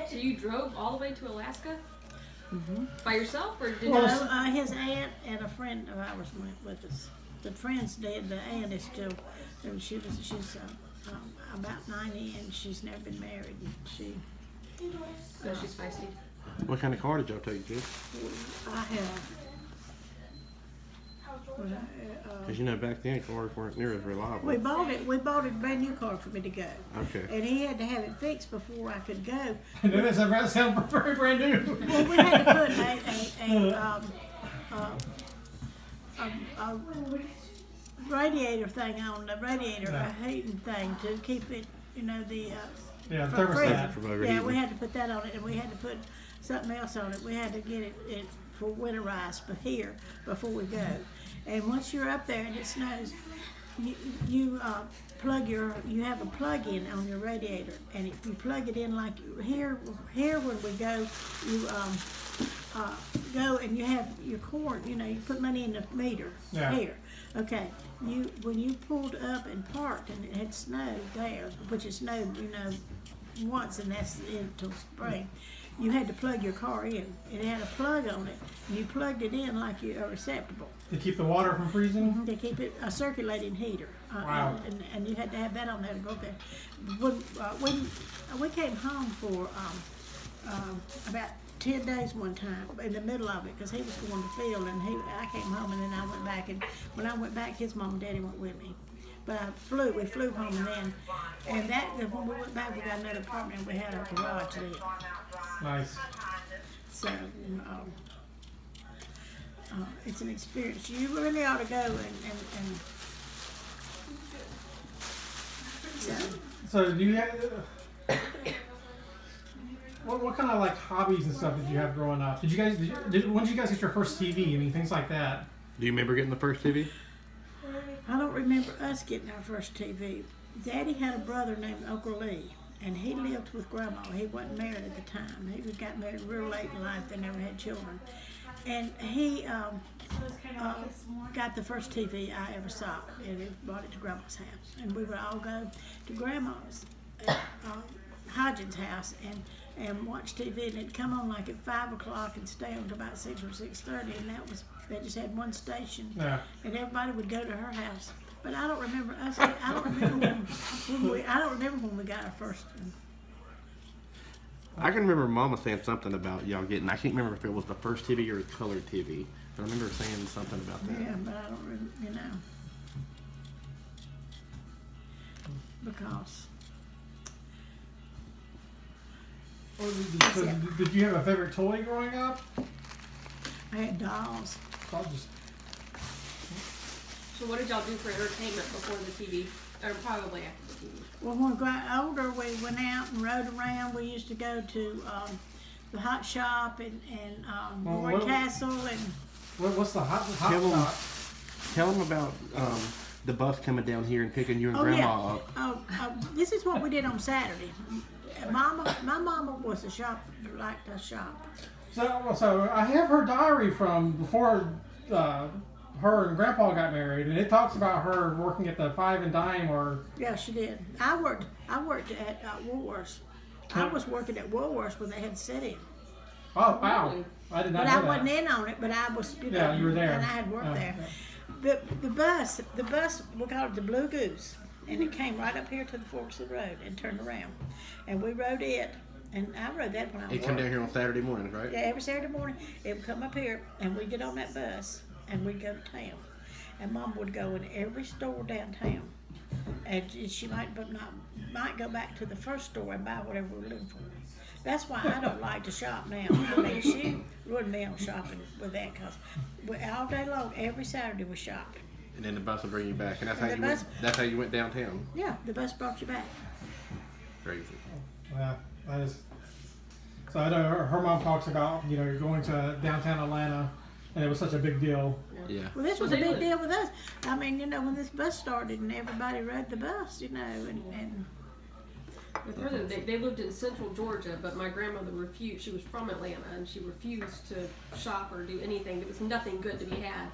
So you drove all the way to Alaska? Mm-hmm. By yourself, or did you? Well, his aunt and a friend of ours went with us. The friend's dead. The aunt is still. She's about 90, and she's never been married. So she's feisty. What kind of car did y'all take, Jess? I have. Because you know back then cars weren't near as reliable. We bought it. We bought a brand new car for me to go. Okay. And he had to have it fixed before I could go. That doesn't sound very brand new. Well, we had to put a radiator thing on the radiator, a heating thing to keep it, the Yeah, from thermostat. From freezing. overheating. Yeah, we had to put that on it, and we had to put something else on it. We had to get it for winterized, but here before we go. And once you're up there and it snows, you have a plug-in on your radiator, and if you plug it in like here when we go, you go and you have your cord. You put money in the meter here. Okay, when you pulled up and parked and it had snowed there, which it snowed once, and that's until spring. You had to plug your car in. It had a plug on it, and you plugged it in like a receptacle. To keep the water from freezing? To keep it a circulating heater. Wow. And you had to have that on there to go up there. When we came home for about 10 days one time in the middle of it, because he was going to field, and I came home, and then I went back, and when I went back, his mom and daddy went with me. But we flew home, and when we went back, we got another apartment, and we had a garage there. Nice. So, it's an experience. You really ought to go and So do you have, what kind of like hobbies and stuff did you have growing up? When did you guys get your first TV? I mean, things like that. Do you remember getting the first TV? I don't remember us getting our first TV. Daddy had a brother named Uncle Lee, and he lived with Grandma. He wasn't married at the time. He got married real late in life. They never had children. And he got the first TV I ever saw, and he brought it to Grandma's house. And we would all go to Grandma's Hodgins' house and watch TV, and it'd come on like at 5 o'clock and stay on to about 6 or 6:30, and they just had one station, and everybody would go to her house. But I don't remember us. I don't remember when we got our first one. I can remember Mama saying something about y'all getting. I can't remember if it was the first TV or the colored TV, but I remember saying something about that. Yeah, but I don't remember, because. Did you have a favorite toy growing up? I had dolls. I'll just. So what did y'all do for entertainment before the TV, or probably after the TV? Well, when we got older, we went out and rode around. We used to go to the hot shop and Board Castle and. What's the hot shop? Tell them about the bus coming down here and picking you and Grandma up. This is what we did on Saturday. My mama was liked to shop. So I have her diary from before her and Grandpa got married, and it talks about her working at the Five and Dime or. Yeah, she did. I worked at Woolworths. I was working at Woolworths when they had sit-in. Oh wow! I did not know that. But I wasn't in on it. But I was. Yeah, you were there. And I had worked there. The bus, we called it the Blue Goose, and it came right up here to the forks of the road and turned around, and we rode it. And I rode that when I was. It come down here on Saturday mornings, right? Yeah, every Saturday morning it would come up here, and we'd get on that bus, and we'd go to town. And Mom would go in every store downtown, and she might go back to the first store and buy whatever we were looking for. That's why I don't like to shop now. I mean, she ruined me on shopping with that, because all day long, every Saturday we shopped. And then the bus will bring you back, and that's And how the you bus- went. That's how you went downtown. Yeah, the bus brought you back. Crazy. Yeah, that is. So I know her mom talks about going to downtown Atlanta, and it was such a big deal. Yeah. Well, this was Well, a they big would- deal with us. I mean, when this bus started and everybody rode the bus, and With her, they lived in central Georgia, but my grandmother refused. She was from Atlanta, and she refused to shop or do anything. There was nothing good to be had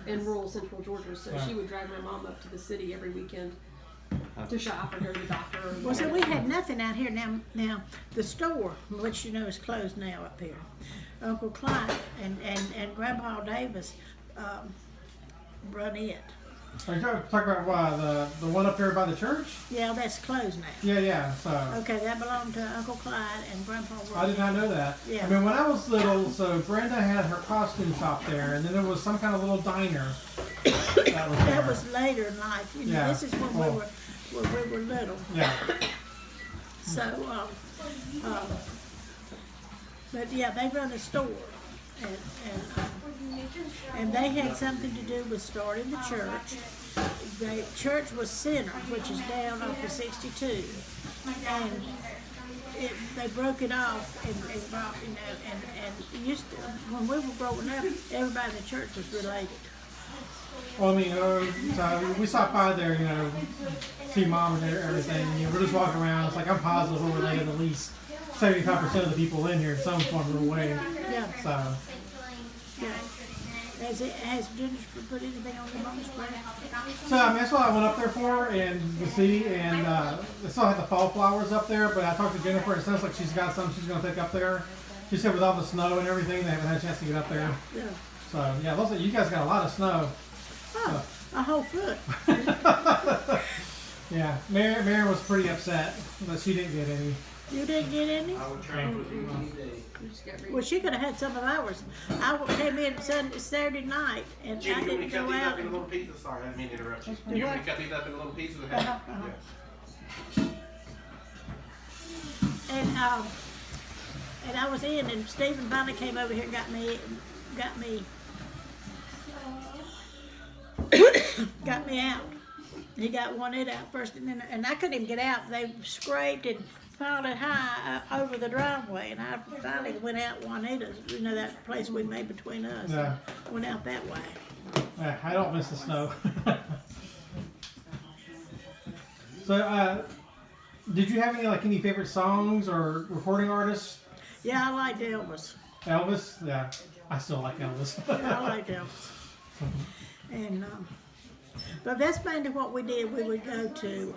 in rural central Georgia, so she would drive my mom up to the city every weekend. to shop or go to the doctor. Or Well, so we had nothing out here now. Now the store, which you know is closed now up here, Uncle Clyde and Grandpa Davis run it. Are you talking about the one up there by the church? Yeah, that's closed now. Yeah. So Okay, that belonged to Uncle Clyde and Grandpa. I did not know that. Yeah. I mean, when I was little, so Brenda had her costume shop there, and then there was some kind of little diner. That was there. That was later in life. You know, Yeah. this is when we were little. Yeah. So, but yeah, they run a store, and they had something to do with starting the church. The church was Center, which is down off of 62, and they broke it off and brought, you know, and used to, when we were growing up, everybody in the church was related. Well, I mean, so we stopped by there, you know, see Mom and everything. You know, we're just walking around. It's like I'm positive we're related at least 75% of the people in here in some form or way. Yeah, So. yeah. Has Jennifer put anything on the mom's plate? So I mean, that's what I went up there for, and to see, and they still have the fall flowers up there. But I talked to Jennifer, and it sounds like she's got some she's going to take up there. She said with all the snow and everything, they haven't had a chance to get up there. Yeah. So yeah, looks like you guys got a lot of snow. Oh, a whole foot. Yeah, Mary was pretty upset that she didn't get any. You didn't get any? You just got read. Well, she could have had some of ours. I came in Saturday night, and I didn't go out. little pieces? Sorry, I didn't mean to interrupt you. You want me to cut these up in little pieces? And I was in, and Stephen finally came over here and got me out. He got Juanita out first, and I couldn't even get out. They scraped and piled it high over the driveway, and I finally went out Juanita's. You know, that place we made between us. Yeah. Went out that way. Yeah, I don't miss the snow. So, did you have any favorite songs or recording artists? Yeah, I liked Elvis. Elvis? Yeah, I still like Elvis. Yeah, I liked Elvis. And but that's mainly what we did. We would go to,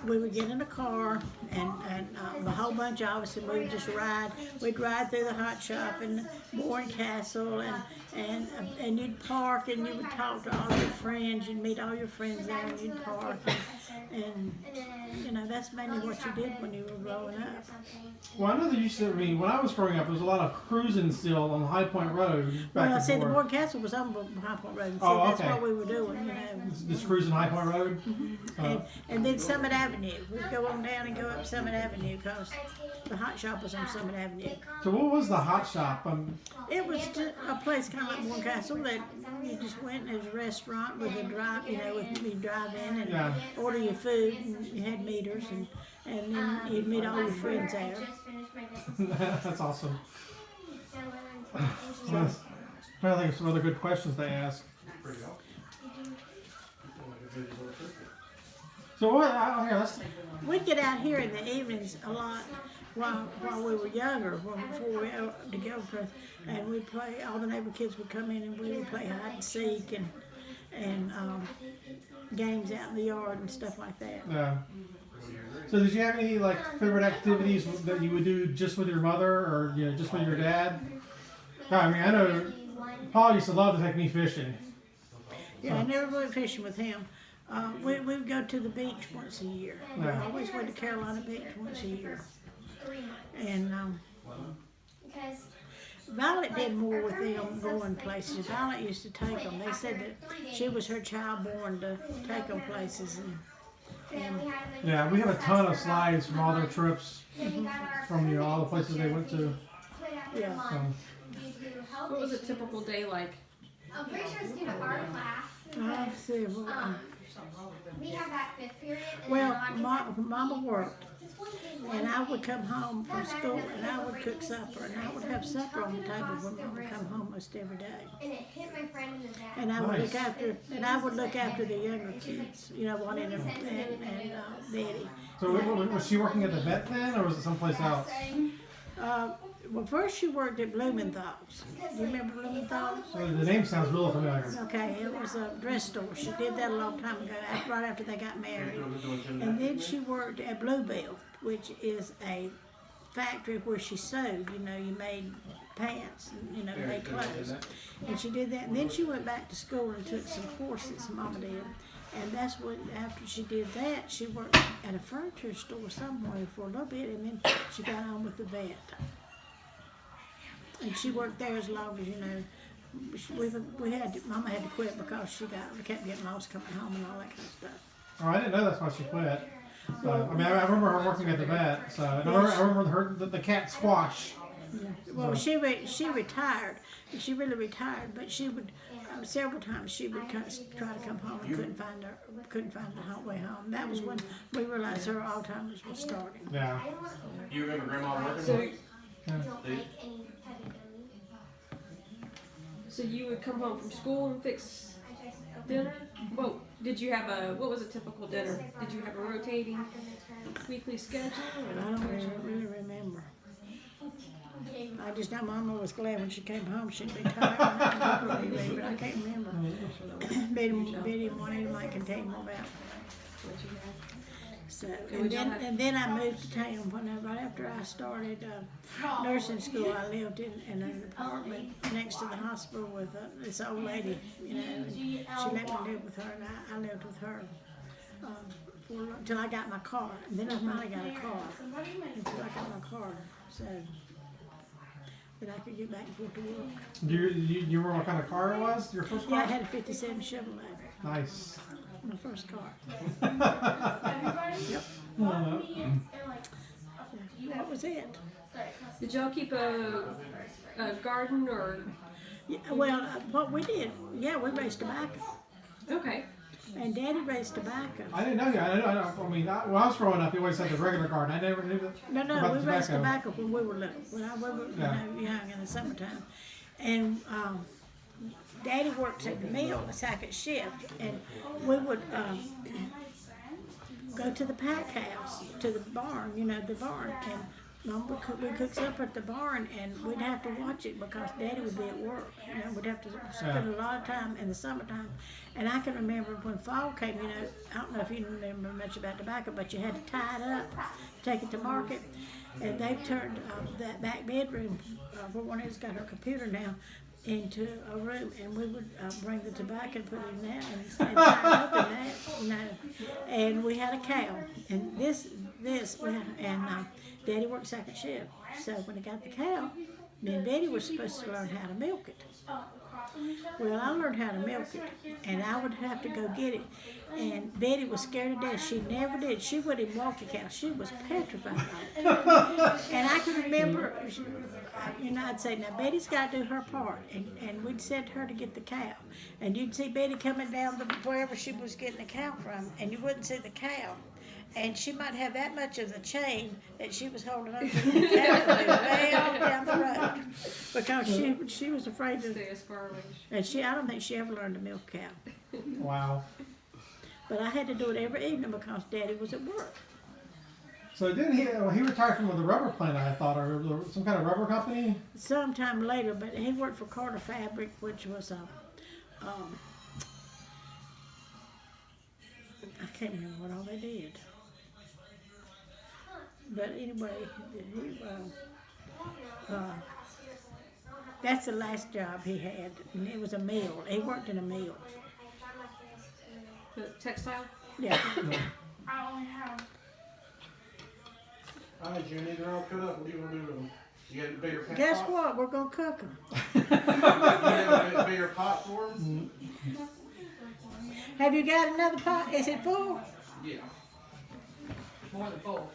we would get in a car, and a whole bunch of us, and we would just ride. We'd ride through the hot shop and Bourne Castle, and you'd park, and you would talk to all your friends. You'd meet all your friends there, and you'd park, and you know, that's mainly what you did when you were growing up. Well, I know that you said, I mean, when I was growing up, there was a lot of cruising still on High Point Road. Back Well, and see, the forth. Bourne Castle was on High Point Road. And see, Oh, that's okay. what we were doing, you know. Just cruising High Point Road. And then Summit Avenue. We'd go on down and go up Summit Avenue because the hot shop was on Summit Avenue. So what was the hot shop? It was just a place kind of like Bourne Castle that you just went, and there was a restaurant with a drive, you know, you drive in and Yeah. order your food, and you had meters, and then you'd meet all your friends there. That's awesome. I'm trying to think of some other good questions to ask. So what? Here, let's. We'd get out here in the evenings a lot while we were younger, before we went to go for, and we'd play. All the neighbor kids would come in, and we would play hide and seek and games out in the yard and stuff like that. Yeah. So did you have any favorite activities that you would do just with your mother, or just with your dad? I mean, I know Paul used to love to take me fishing. Yeah, I never went fishing with him. We would go to the beach once a year. We Yeah. always went to Carolina Beach once a year. And Violet did more with them going places. Violet used to take them. They said that she was her child born to take them places. And Yeah, we have a ton of slides from all their trips, from all the places they went to. yeah. What was a typical day like? I'm pretty sure it's due to our class. Let's see. We have that fifth period. And Well, then Mama worked, just one thing. and I would come home from school, and I would cook supper, and I would have supper on the table when Mama would come home most every day. And it hit my friend in the back. And I would Nice. look after the younger kids, you know, Juanita and Betty. So was she working at the vet then, or was it someplace else? Well, first she worked at Blumenthal's. Do you remember Blumenthal's? So the name sounds real familiar. Okay, it was a dress store. She did that a long time ago, right after they got married. And then she worked at Bluebell, which is a factory where she sewed. You know, you made pants, and, you know, made clothes. And she did that. And then she went back to school and took some courses, Mama did. And that's what, after she did that, she worked at a furniture store somewhere for a little bit, and then she got on with the vet. And she worked there as long as, you know, Mama had to quit because she kept getting lost coming home and all that kind of stuff. Oh, I didn't know that's why she quit. So, I mean, I remember her working at the vet. So I remember her the cat Squash. Yeah. Well, she retired. She really retired, but she would several times she would try to come home and couldn't find the way home. That was when we realized her Alzheimer's was starting. Yeah. You remember Grandma working? So, Don't like any type of gummy. so you would come home from school and fix dinner? Well, did you have what was a typical dinner? Did you have a rotating weekly schedule? But I don't really remember. I just know Mama was glad when she came home. She'd be tired and had to leave, but I can't remember. Betty and Juanita might can tell you more about it. So, and then I moved to town right after I started nursing school. I lived in an apartment next to the hospital with this old lady, you know, and she let me live with her, and I lived with her until I got my car. And then I finally got a car until I got my car, so that I could get back and forth to work. Do you remember what kind of car it was? Your first car? Yeah, I had a '57 Chevrolet, Nice. my first car. That was it. Did y'all keep a garden or? Yeah, well, what we did, we raised tobacco. Okay. And Daddy raised tobacco. I didn't know that. I mean, when I was growing up, he always had the regular garden. I never knew that. No, about we the raised tobacco when we were little, when we were young in the summertime. And Daddy worked at the mill, the second shift, and we would go to the pack house, to the barn, the barn, and Mom would cook supper at the barn, and we'd have to watch it because Daddy would be at work. We'd have to spend a lot of time in the summertime. And I can remember when fall came, I don't know if you remember much about tobacco, but you had to tie it up, take it to market. And they turned that back bedroom, where one of us got her computer now, into a room, and we would bring the tobacco and put it in that and tie it up in that, And we had a cow, and Daddy worked second shift. So when I got the cow, me and Betty were supposed to learn how to milk it. Well, I learned how to milk it, and I would have to go get it. And Betty was scared to death. She never did. She wouldn't even walk the cow. She was petrified of it. And I can remember, I'd say, now Betty's got to do her part. And we'd send her to get the cow. And you'd see Betty coming down wherever she was getting the cow from, and you wouldn't see the cow. And she might have that much of the chain that she was holding on to the cow way off down the road, because she was afraid to. Stay as far away. And I don't think she ever learned to milk a cow. Wow. But I had to do it every evening because Daddy was at work. So didn't he retired from the rubber plant, I thought, or some kind of rubber company? Sometime later, but he worked for Carter Fabric, which was I can't remember what all they did. But anyway, that's the last job he had, and it was a mill. He worked in a mill. The textile? Yeah. Alright, Jenny, they're all cut up. What do you want to do with them? You got a bigger pot? Guess what? We're gonna cook them. You have a bigger pot for them? Have you got another pot? Is it full? Yeah. More than full.